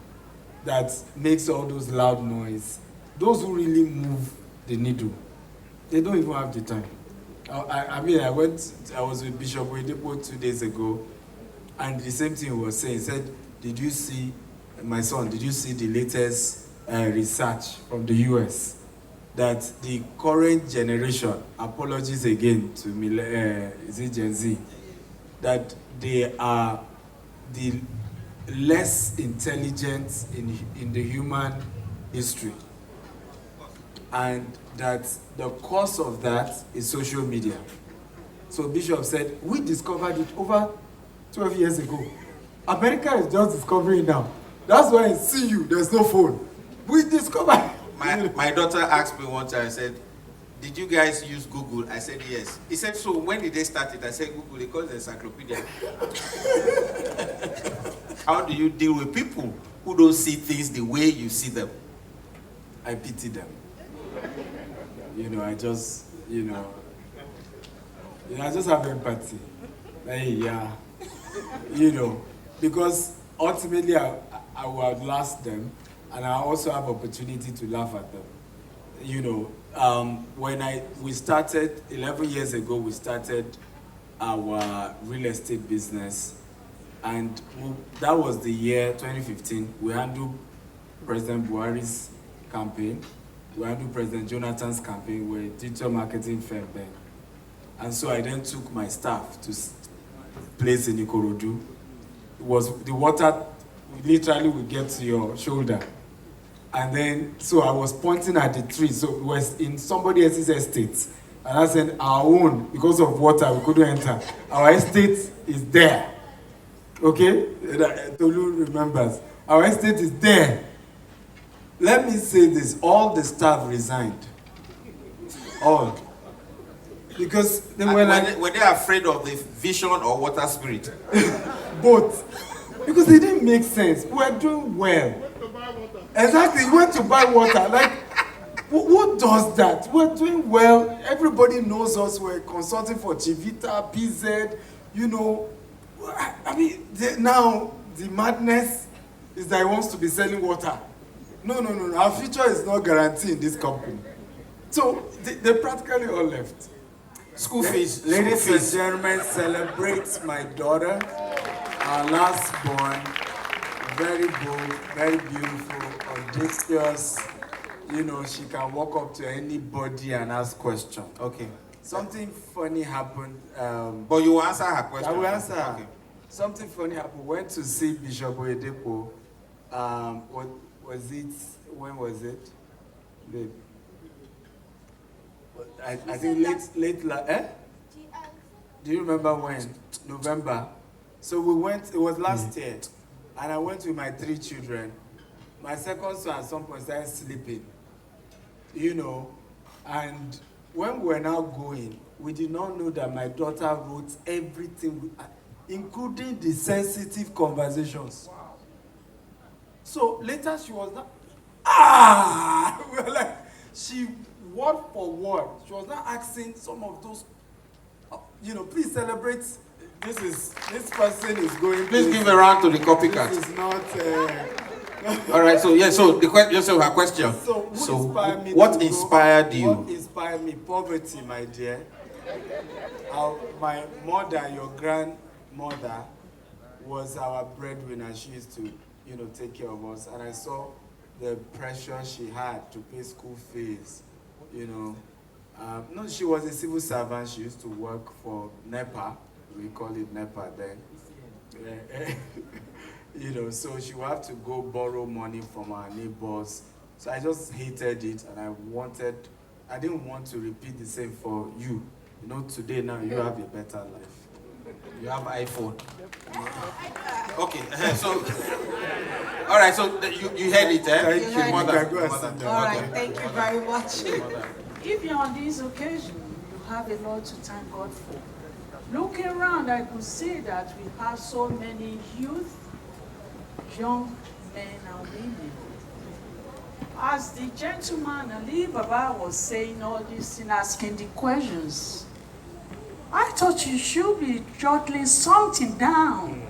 that makes all those loud noise. Those who really move the needle, they don't even have the time. I was with Bishop Oyedepo 2 days ago, and the same thing he was saying. He said, did you see the latest research from the US? That the current generation, apologies again to Gen Z, that they are the less intelligent in the human history. And that the cause of that is social media. So Bishop said, we discovered it over 12 years ago. America is just discovering now. That's why I see you, there's no phone. We discovered. My daughter asked me one time, I said, did you guys use Google? I said, yes. He said, so when did they start it? I said, Google, they call it encyclopedia. How do you deal with people who don't see things the way you see them? I pity them. I just have empathy. Because ultimately I will outlast them, and I also have opportunity to laugh at them. When we started 11 years ago, we started our real estate business, and that was the year 2015. We handled President Buhari's campaign. We handled President Jonathan's campaign. We're a digital marketing firm then. And so I then took my staff to place in Ikorodu. It was the water literally would get to your shoulder. And then, so I was pointing at the tree. So it was in somebody else's estate. And I said, our own, because of water, we couldn't enter. Our estate is there. Okay? Tolu remembers. Our estate is there. Let me say this, all the staff resigned. All. Because they were like... Were they afraid of the vision or water spirit? Both. Because it didn't make sense. We were doing well. Exactly, you went to buy water. Like, who does that? We're doing well. Everybody knows us. We're consulting for Chivita, PZ, now the madness is that he wants to be selling water. No. Our future is not guaranteed in this company. So they practically all left. School fees. Ladies and gentlemen, celebrate my daughter, our last born. Very bold, very beautiful, audacious. She can walk up to anybody and ask questions. Okay. Something funny happened. But you will answer her question. I will answer her. Okay. Something funny happened. Went to see Bishop Oyedepo. When was it? I think late. Do you remember when? November. So we went, it was last year, and I went with my 3 children. My second son at some point started sleeping, and when we were now going, we did not know that my daughter wrote everything. including the sensitive conversations. So later she was not, we were like, she, word for word, she was not asking some of those, please celebrate. This person is going. Please give a round to the copycat. This is not. All right. So her question. What inspired you? What inspired me? Poverty, my dear. My mother, your grandmother, was our breadwinner. She used to, take care of us, and I saw the pressure she had to pay school fees. No, she was a civil servant. She used to work for NEPA. We call it NEPA then. So she would have to go borrow money from our neighbors. So I just hated it, and I didn't want to repeat the same for you. Today now you have a better life. You have iPhone. Okay, so all right, so you heard it, eh? Thank you, mother. All right, thank you very much. If you're on this occasion, you have a lot to thank God for. Looking around, I could see that we have so many youth, young men and women. As the gentleman Ali Baba was saying all this and asking the questions, I thought you should be jotting something down.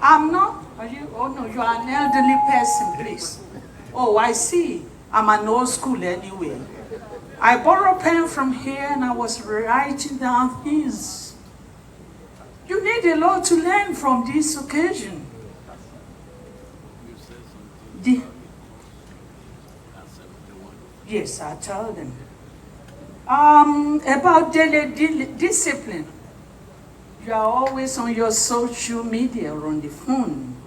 I'm not, oh no, you are an elderly person, please. Oh, I see. I'm an old school anyway. I borrowed a pen from here and I was writing down things. You need a lot to learn from this occasion. Yes, I tell them. About daily discipline. You are always on your social media or on the phone.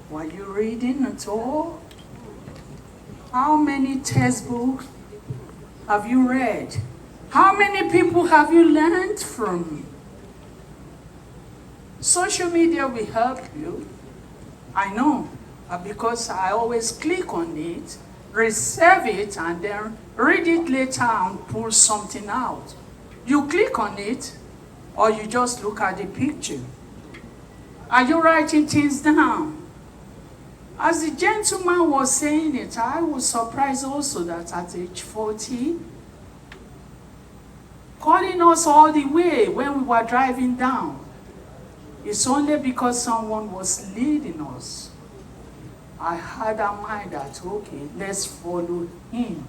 Were you reading at all? How many textbooks have you read? How many people have you learned from? Social media will help you. I know, because I always click on it, reserve it, and then read it later and pull something out. You click on it, or you just look at the picture. Are you writing things down? As the gentleman was saying it, I was surprised also that at age 40, calling us all the way when we were driving down, it's only because someone was leading us. I had a mind that, okay, let's follow him.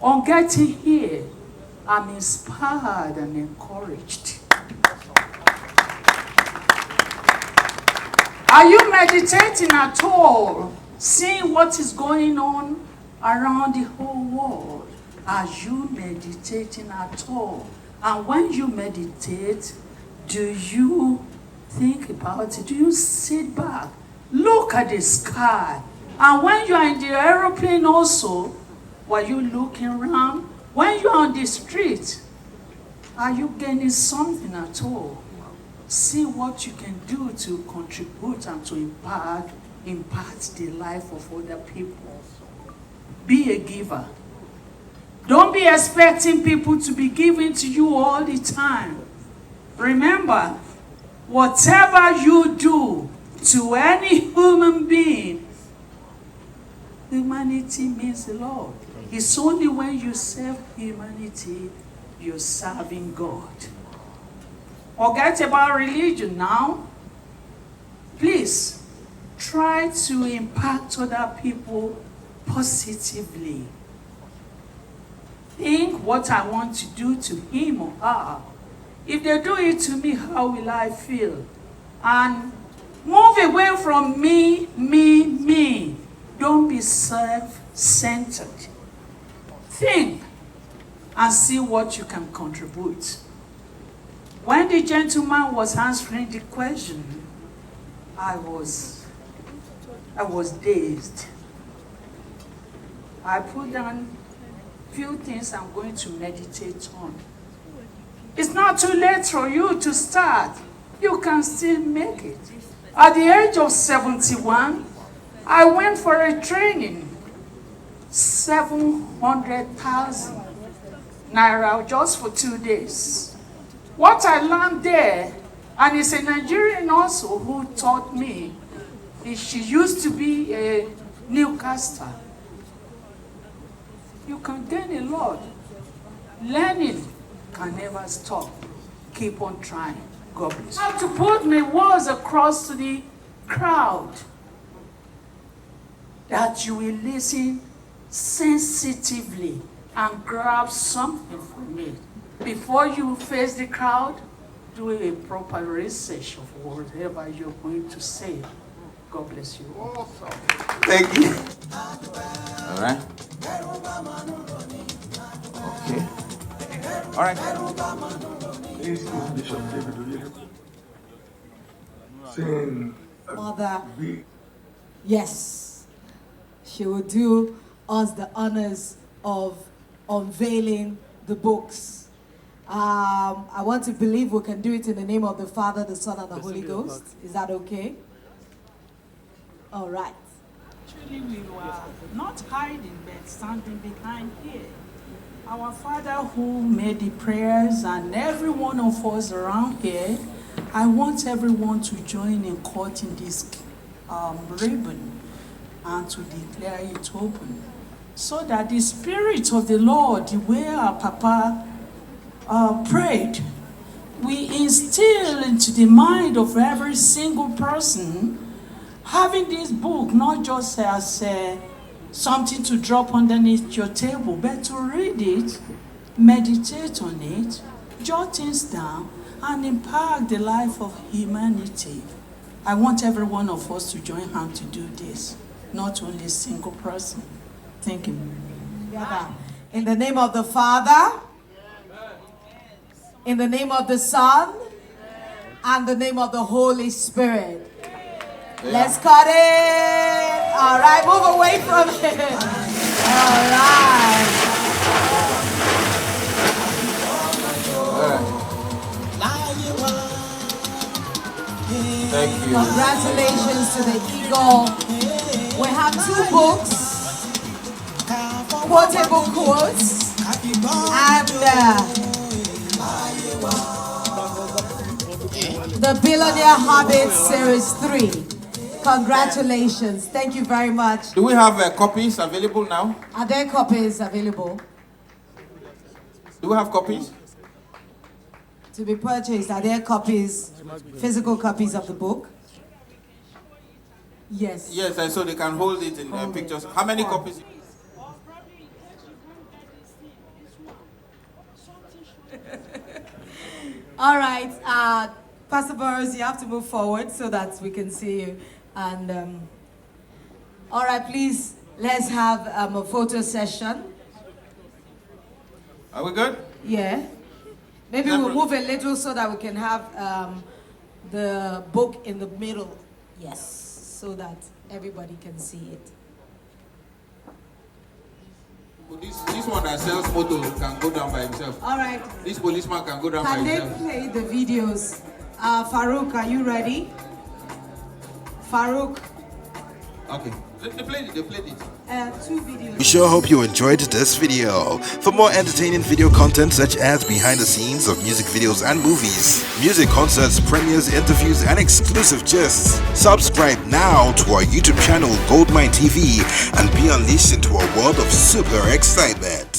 On getting here, I'm inspired and encouraged. Are you meditating at all? Seeing what is going on around the whole world? Are you meditating at all? And when you meditate, do you think about it? Do you sit back? Look at the sky. And when you are in the aeroplane also, were you looking around? When you are on the street, are you gaining something at all? See what you can do to contribute and to impart the life of other people. Be a giver. Don't be expecting people to be giving to you all the time. Remember, whatever you do to any human being, humanity means a lot. It's only when you serve humanity, you're serving God. Forget about religion now. Please, try to impact other people positively. Think what I want to do to him or her. If they do it to me, how will I feel? And move away from me, me, me. Don't be self-centered. Think and see what you can contribute. When the gentleman was answering the question, I was dazed. I put down few things I'm going to meditate on. It's not too late for you to start. You can still make it. At the age of 71, I went for a training, 700,000 naira just for 2 days. What I learned there And it's a Nigerian also who taught me. She used to be a newcaster. You can gain a lot. Learning can never stop. Keep on trying. God bless you. I have to put my words across to the crowd that you will listen sensitively and grab something from it. Before you face the crowd, do a proper research of whatever you're going to say. God bless you. Awesome. Thank you. All right. Okay. All right. Mother, yes, she will do us the honors of unveiling the books. I want to believe we can do it in the name of the Father, the Son, and the Holy Ghost. Is that okay? All right. Actually, we were not hiding, but standing behind here. Our Father who made the prayers and every one of us around here, I want everyone to join in cutting this ribbon and to declare it open, so that the Spirit of the Lord, the way our Papa prayed, we instill into the mind of every single person having this book, not just as something to drop underneath your table, but to read it, meditate on it, jot things down, and impact the life of humanity. I want every one of us to join hands to do this, not only a single person. Thank you. In the name of the Father, in the name of the Son, and the name of the Holy Spirit. Let's cut it. All right, move away from it. All right. Thank you. Congratulations to the Eagle. We have 2 books, quotable quotes, and the Billionaire Habits Series 3. Congratulations. Thank you very much. Do we have copies available now? Are there copies available? Do we have copies? To be purchased, are there copies, physical copies of the book? Yes. Yes, so they can hold it in pictures. How many copies? All right, Pastor Burrows, you have to move forward so that we can see you. And all right, please, let's have a photo session. Are we good? Yeah. Maybe we'll move a little so that we can have the book in the middle. Yes, so that everybody can see it. This one that sells motor can go down by himself. All right. This policeman can go down by himself. Can they play the videos? Farouk, are you ready? Farouk. Okay. They played it. 2 videos. We sure hope you enjoyed this video. For more entertaining video content such as behind the scenes of music videos and movies, music concerts, premieres, interviews, and exclusive gists, subscribe now to our YouTube channel Goldmynetv and be unleashed into a world of super excitement.